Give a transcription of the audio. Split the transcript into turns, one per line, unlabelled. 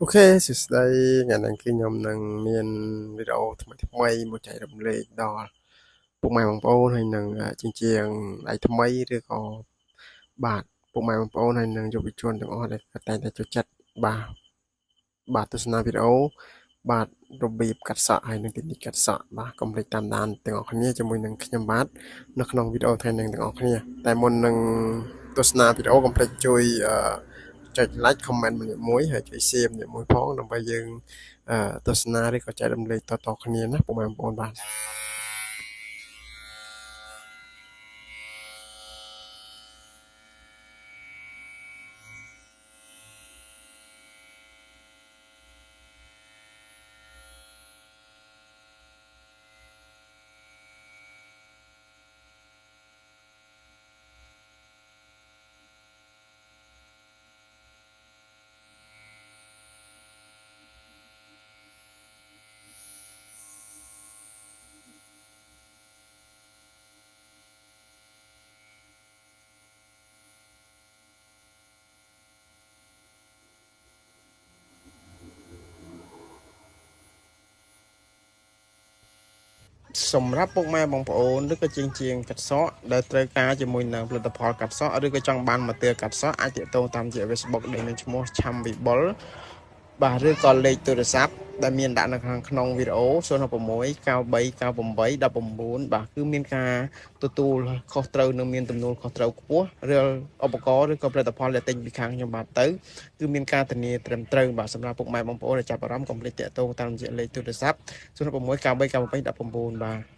អូខេសួស្តីថ្ងៃនេះគឺខ្ញុំនឹងមានវីដេអូថ្មីមួយចែករំលែកដល់ពុកម៉ែបងប្អូនហើយនឹងជាជាងដៃថ្មីឬក៏បាទពុកម៉ែបងប្អូនហើយនឹងយុវជនទាំងអស់ដែលតែងតែចូលចិត្តបាទបាទទស្សនាវីដេអូបាទរបៀបកាត់សក់ហើយនឹងtechniqueកាត់សក់បាទកុំភ្លេចតាមដានទាំងអស់គ្នាជាមួយនឹងខ្ញុំបាទនៅក្នុងវីដេអូថ្ងៃនេះទាំងអស់គ្នាតែមុននឹងទស្សនាវីដេអូកុំភ្លេចជួយចុច like comment ម្នាក់មួយហើយជួយ share ម្នាក់មួយផងដើម្បីយើងទស្សនាឬក៏ចែករំលែកតៗគ្នាណាពុកម៉ែបងប្អូនបាទសម្រាប់ពុកម៉ែបងប្អូនឬក៏ជាងកាត់សក់ដែលត្រូវការជាមួយនឹងផលិតផលកាត់សក់ឬក៏ចង់បានម៉ាទ័លកាត់សក់អាចទាក់ទងតាមរយៈ Facebook ដែលមានឈ្មោះឆាំវិបុលបាទឬក៏លេខទូរស័ព្ទដែលមានដាក់នៅខាងក្នុងវីដេអូ016 9398 19បាទគឺមានការទទួលខុសត្រូវនិងមានទំនួលខុសត្រូវខ្ពស់រាល់ឧបករណ៍ឬក៏ផលិតផលដែលទិញពីខាងខ្ញុំបាទទៅគឺមានការធានាត្រឹមត្រូវបាទសម្រាប់ពុកម៉ែបងប្អូនដែលចាប់អារម្មណ៍កុំភ្លេចតាក់ទងតាមរយៈលេខទូរស័ព្ទ016 9398 19បាទ